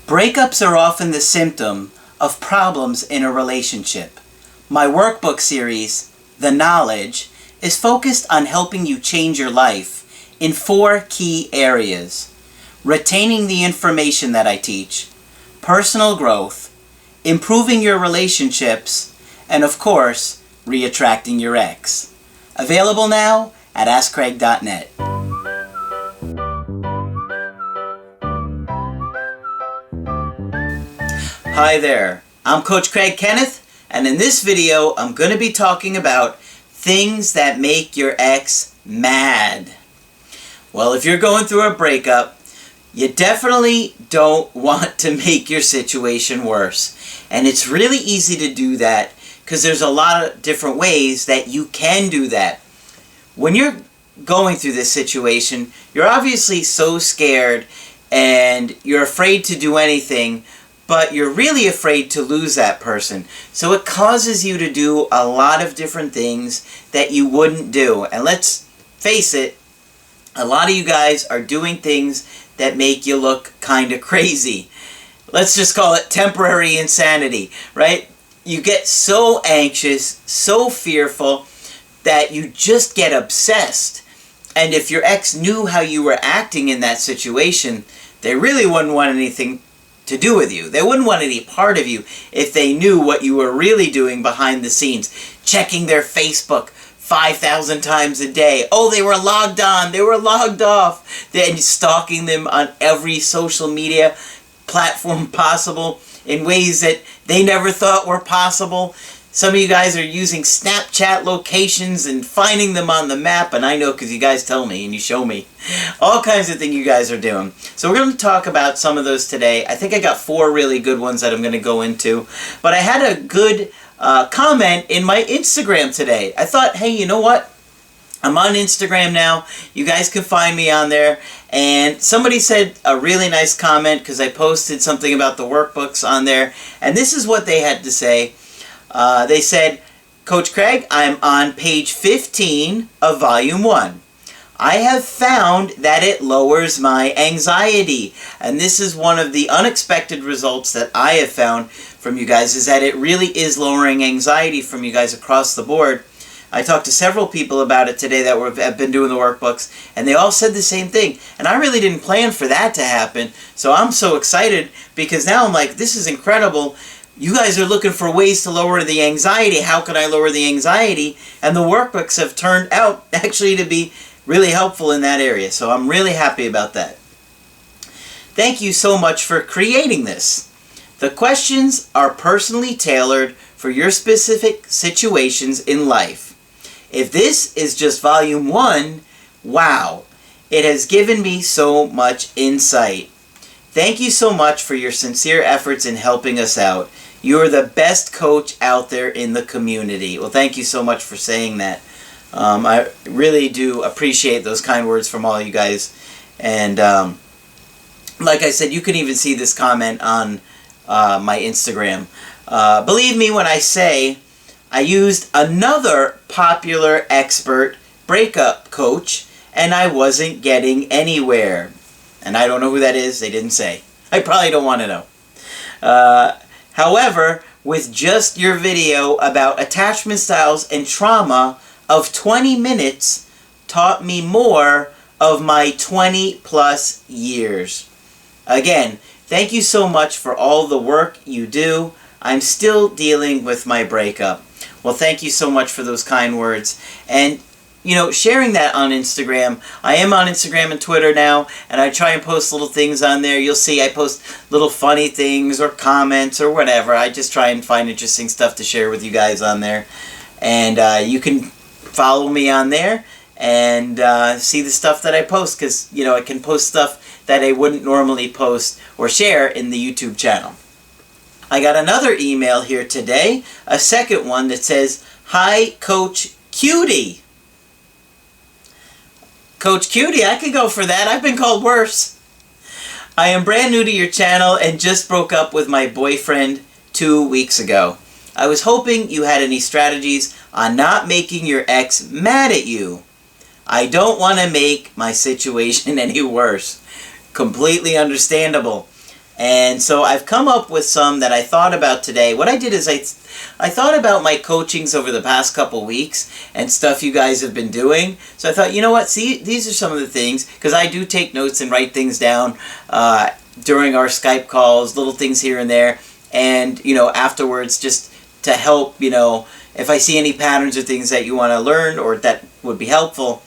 Breakups are often the symptom of problems in a relationship. My workbook series, The Knowledge, is focused on helping you change your life in 4 key areas: retaining the information that I teach, personal growth, improving your relationships, and of course, re-attracting your ex. Available now at AskCraig.net. Hi there, I'm Coach Craig Kenneth, and in this video I'm going to be talking about things that make your ex mad. Well, if you're going through a breakup, you definitely don't want to make your situation worse. And it's really easy to do that because there's a lot of different ways that you can do that. When you're going through this situation, you're obviously so scared and you're afraid to do anything, but you're really afraid to lose that person. So it causes you to do a lot of different things that you wouldn't do. And let's face it, a lot of you guys are doing things that make you look kind of crazy. Let's just call it temporary insanity, right? You get so anxious, so fearful, that you just get obsessed. And if your ex knew how you were acting in that situation, they really wouldn't want anything to do with you. They wouldn't want any part of you if they knew what you were really doing behind the scenes. Checking their Facebook 5,000 times a day. Oh, they were logged on, they were logged off. Then stalking them on every social media platform possible in ways that they never thought were possible. Some of you guys are using Snapchat locations and finding them on the map, and I know because you guys tell me and you show me. All kinds of things you guys are doing. So we're going to talk about some of those today. I think I got 4 really good ones that I'm going to go into. But I had a good comment in my Instagram today. I thought, hey, you know what? I'm on Instagram now. You guys can find me on there. And somebody said a really nice comment because I posted something about the workbooks on there. And this is what they had to say. They said, Coach Craig, I'm on page 15 of volume 1. I have found that it lowers my anxiety. And this is one of the unexpected results that I have found from you guys, is that it really is lowering anxiety from you guys across the board. I talked to several people about it today that have been doing the workbooks, and they all said the same thing. And I really didn't plan for that to happen. So I'm so excited because now I'm like, this is incredible. You guys are looking for ways to lower the anxiety. How can I lower the anxiety? And the workbooks have turned out actually to be really helpful in that area. So I'm really happy about that. Thank you so much for creating this. The questions are personally tailored for your specific situations in life. If this is just volume 1, wow, it has given me so much insight. Thank you so much for your sincere efforts in helping us out. You are the best coach out there in the community. Well, thank you so much for saying that. I really do appreciate those kind words from all you guys. And like I said, you can even see this comment on my Instagram. Believe me when I say I used another popular expert breakup coach and I wasn't getting anywhere. And I don't know who that is. They didn't say. I probably don't want to know. However, with just your video about attachment styles and trauma of 20 minutes taught me more of my 20 plus years. Again, thank you so much for all the work you do. I'm still dealing with my breakup. Well, thank you so much for those kind words. And you know, sharing that on Instagram. I am on Instagram and Twitter now, and I try and post little things on there. You'll see I post little funny things or comments or whatever. I just try and find interesting stuff to share with you guys on there. And you can follow me on there and see the stuff that I post, because, you know, I can post stuff that I wouldn't normally post or share in the YouTube channel. I got another email here today, a second one that says, "Hi, Coach Cutie." Coach Cutie, I could go for that. I've been called worse. I am brand new to your channel and just broke up with my boyfriend 2 weeks ago. I was hoping you had any strategies on not making your ex mad at you. I don't want to make my situation any worse. Completely understandable. And so I've come up with some that I thought about today. What I did is I thought about my coachings over the past couple weeks and stuff you guys have been doing. So I thought, you know what, see, these are some of the things, because I do take notes and write things down during our Skype calls, little things here and there. And, afterwards, just to help, if I see any patterns or things that you want to learn or that would be helpful.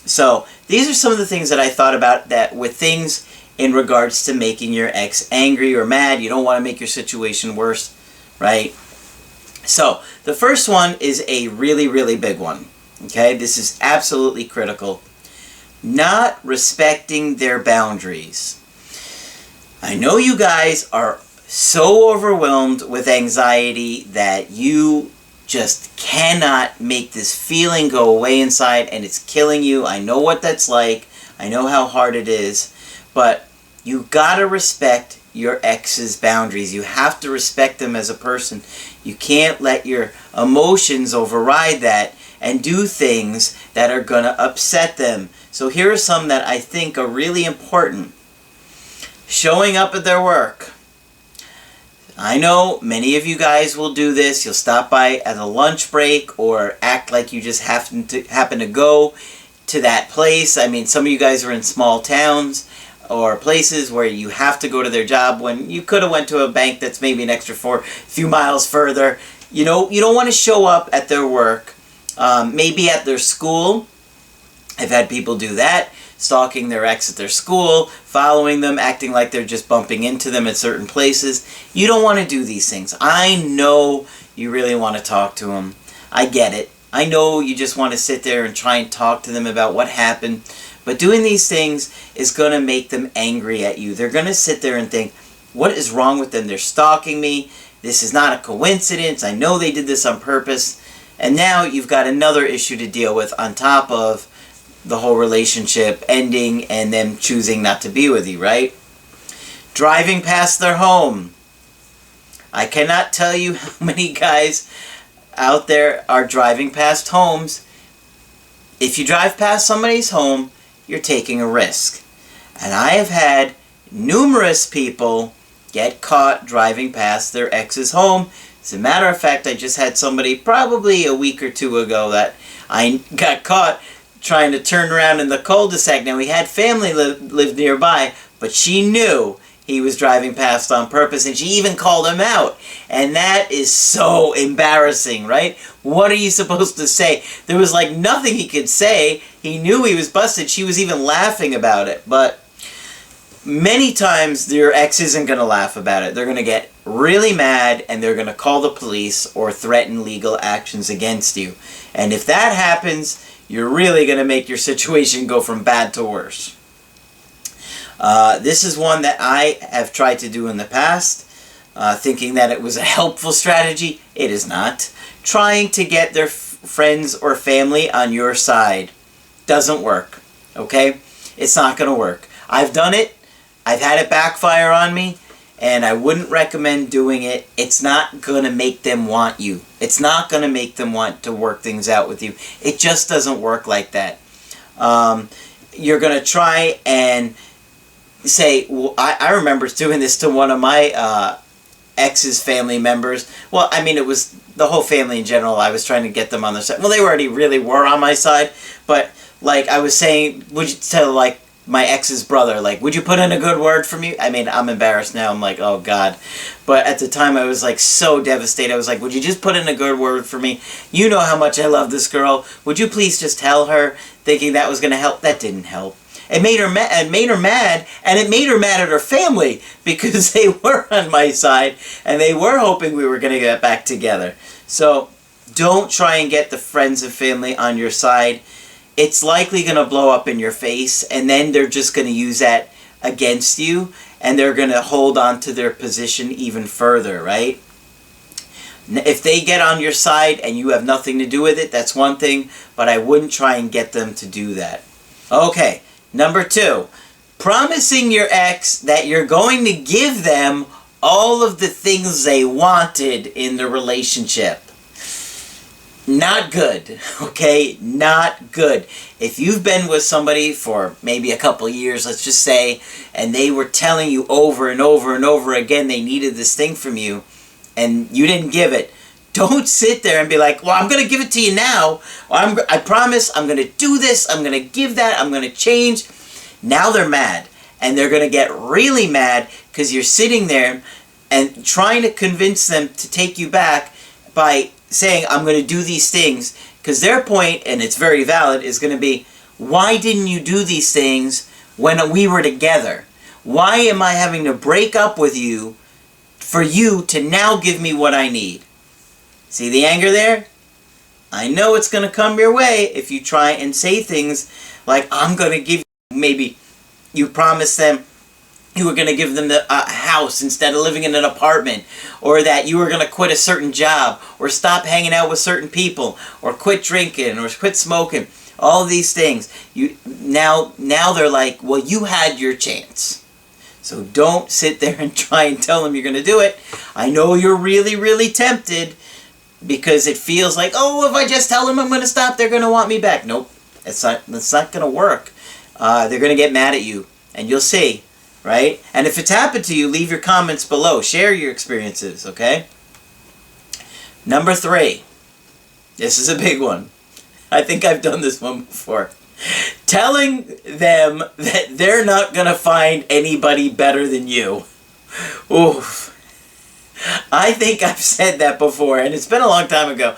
So these are some of the things that I thought about that with things in regards to making your ex angry or mad. You don't want to make your situation worse, right? So the first one is a really, really big one. Okay, this is absolutely critical. Not respecting their boundaries. I know you guys are so overwhelmed with anxiety that you just cannot make this feeling go away inside, and it's killing you. I know what that's like. I know how hard it is. But you gotta respect your ex's boundaries. You have to respect them as a person. You can't let your emotions override that and do things that are gonna upset them. So here are some that I think are really important. Showing up at their work. I know many of you guys will do this. You'll stop by at a lunch break or act like you just happen to go to that place. I mean, some of you guys are in small towns or places where you have to go to their job when you could have went to a bank that's maybe an extra few miles further. You don't want to show up at their work, maybe at their school. I've had people do that, stalking their ex at their school, following them, acting like they're just bumping into them at certain places. You don't want to do these things. I know you really want to talk to them. I get it. I know you just want to sit there and try and talk to them about what happened. But doing these things is going to make them angry at you. They're going to sit there and think, what is wrong with them? They're stalking me. This is not a coincidence. I know they did this on purpose. And now you've got another issue to deal with on top of the whole relationship ending and them choosing not to be with you, right? Driving past their home. I cannot tell you how many guys out there are driving past homes. If you drive past somebody's home, you're taking a risk. And I have had numerous people get caught driving past their ex's home. As a matter of fact, I just had somebody probably a week or two ago that I got caught trying to turn around in the cul-de-sac. Now, he had family live nearby, but she knew he was driving past on purpose, and she even called him out. And that is so embarrassing, right? What are you supposed to say? There was like nothing he could say. He knew he was busted. She was even laughing about it. But many times your ex isn't going to laugh about it. They're going to get really mad, and they're going to call the police or threaten legal actions against you. And if that happens, you're really going to make your situation go from bad to worse. This is one that I have tried to do in the past, thinking that it was a helpful strategy. It is not. Trying to get their friends or family on your side doesn't work, okay? It's not going to work. I've done it. I've had it backfire on me, and I wouldn't recommend doing it. It's not going to make them want you. It's not going to make them want to work things out with you. It just doesn't work like that. You're going to try and say, well, I remember doing this to one of my ex's family members. Well, I mean, it was the whole family in general. I was trying to get them on their side. Well, they already really were on my side, but like I was saying, would you tell like my ex's brother, like, would you put in a good word for me? I mean, I'm embarrassed now. I'm like, oh God. But at the time I was like so devastated. I was like, would you just put in a good word for me? You know how much I love this girl. Would you please just tell her? Thinking that was going to help. That didn't help. It made her mad, and it made her mad at her family because they were on my side and they were hoping we were going to get back together. So don't try and get the friends and family on your side. It's likely going to blow up in your face, and then they're just going to use that against you, and they're going to hold on to their position even further, right? If they get on your side and you have nothing to do with it, that's one thing, but I wouldn't try and get them to do that. Okay, number 2, promising your ex that you're going to give them all of the things they wanted in the relationship. Not good, okay? Not good. If you've been with somebody for maybe a couple years, let's just say, and they were telling you over and over and over again they needed this thing from you, and you didn't give it, don't sit there and be like, well, I'm going to give it to you now. I promise I'm going to do this. I'm going to give that. I'm going to change. Now they're mad. And they're going to get really mad because you're sitting there and trying to convince them to take you back by saying, I'm going to do these things. Because their point, and it's very valid, is going to be, why didn't you do these things when we were together? Why am I having to break up with you for you to now give me what I need? See the anger there? I know it's going to come your way if you try and say things like, I'm going to give you, maybe you promised them you were going to give them a house instead of living in an apartment, or that you were going to quit a certain job, or stop hanging out with certain people, or quit drinking, or quit smoking. All these things. Now they're like, well, you had your chance. So don't sit there and try and tell them you're going to do it. I know you're really, really tempted, because it feels like, oh, if I just tell them I'm going to stop, they're going to want me back. Nope, that's not going to work. They're going to get mad at you, and you'll see, right? And if it's happened to you, leave your comments below. Share your experiences, okay? Number 3. This is a big one. I think I've done this one before. Telling them that they're not going to find anybody better than you. Oof. I think I've said that before, and it's been a long time ago.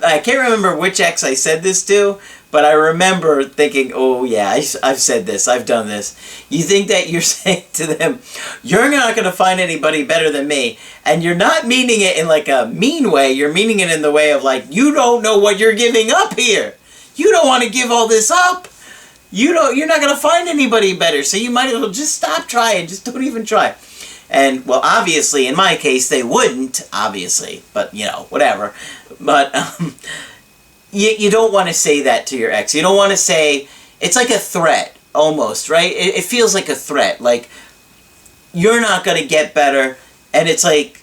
I can't remember which ex I said this to, but I remember thinking, oh yeah, I've said this, I've done this. You think that you're saying to them, you're not going to find anybody better than me, and you're not meaning it in like a mean way, you're meaning it in the way of like, you don't know what you're giving up here. You don't want to give all this up. You're not going to find anybody better, so you might as well just stop trying, just don't even try. And, well, obviously, in my case, they wouldn't, obviously, but, you know, whatever. But you don't want to say that to your ex. You don't want to say, it's like a threat, almost, right? It feels like a threat, like, you're not going to get better, and it's like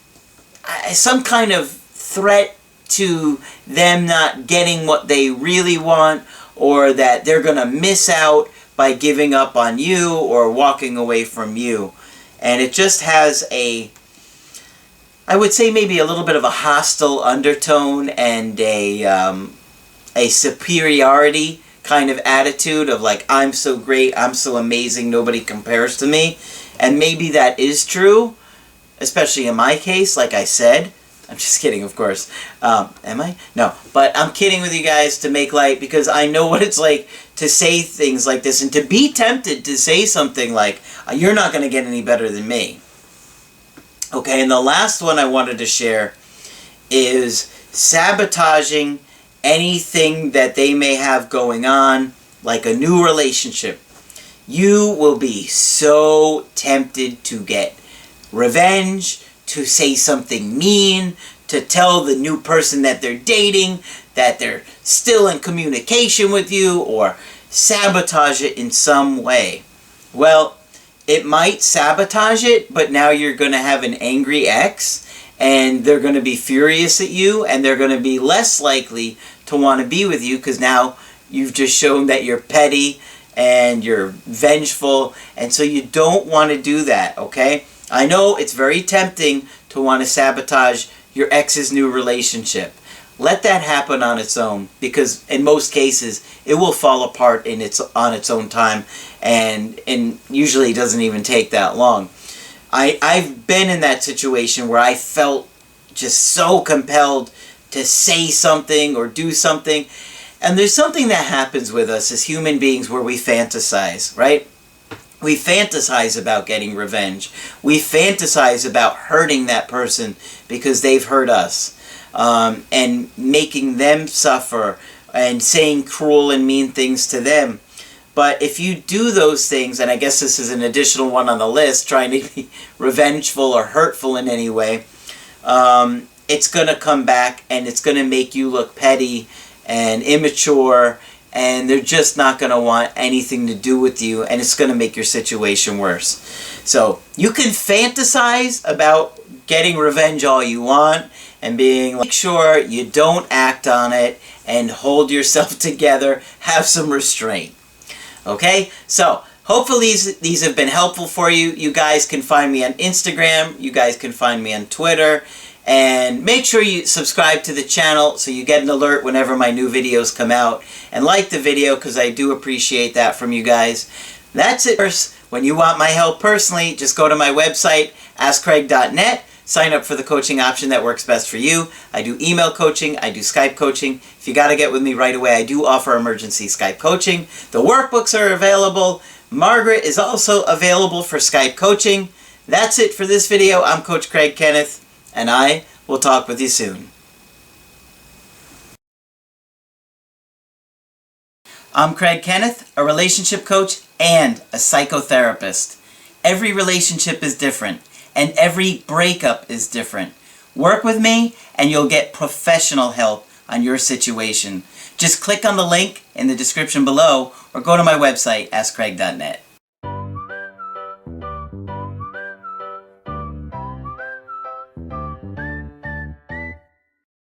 some kind of threat to them not getting what they really want, or that they're going to miss out by giving up on you or walking away from you. And it just has I would say maybe a little bit of a hostile undertone and a superiority kind of attitude of like, I'm so great, I'm so amazing, nobody compares to me. And maybe that is true, especially in my case, like I said. I'm just kidding, of course. Am I? No. But I'm kidding with you guys to make light, because I know what it's like to say things like this and to be tempted to say something like, you're not going to get any better than me. Okay, and the last one I wanted to share is sabotaging anything that they may have going on, like a new relationship. You will be so tempted to get revenge, to say something mean, to tell the new person that they're dating that they're still in communication with you, or sabotage it in some way. Well, it might sabotage it, but now you're going to have an angry ex, and they're going to be furious at you, and they're going to be less likely to want to be with you, because now you've just shown that you're petty and you're vengeful, and so you don't want to do that, okay? I know it's very tempting to want to sabotage your ex's new relationship. Let that happen on its own, because in most cases it will fall apart on its own time, and usually it doesn't even take that long. I've been in that situation where I felt just so compelled to say something or do something, and there's something that happens with us as human beings where we fantasize, right? We fantasize about getting revenge. We fantasize about hurting that person because they've hurt us, and making them suffer and saying cruel and mean things to them. But if you do those things, and I guess this is an additional one on the list, trying to be revengeful or hurtful in any way, it's going to come back and it's going to make you look petty and immature, and they're just not going to want anything to do with you, and it's going to make your situation worse. So you can fantasize about getting revenge all you want, and being like, make sure you don't act on it and hold yourself together. Have some restraint. Okay? So, hopefully these have been helpful for you. You guys can find me on Instagram. You guys can find me on Twitter. And make sure you subscribe to the channel so you get an alert whenever my new videos come out. And like the video because I do appreciate that from you guys. That's it. When you want my help personally, just go to my website, askcraig.net. Sign up for the coaching option that works best for you. I do email coaching. I do Skype coaching. If you got to get with me right away, I do offer emergency Skype coaching. The workbooks are available. Margaret is also available for Skype coaching. That's it for this video. I'm Coach Craig Kenneth, and I will talk with you soon. I'm Craig Kenneth, a relationship coach and a psychotherapist. Every relationship is different, and every breakup is different. Work with me, and you'll get professional help on your situation. Just click on the link in the description below, or go to my website, askcraig.net.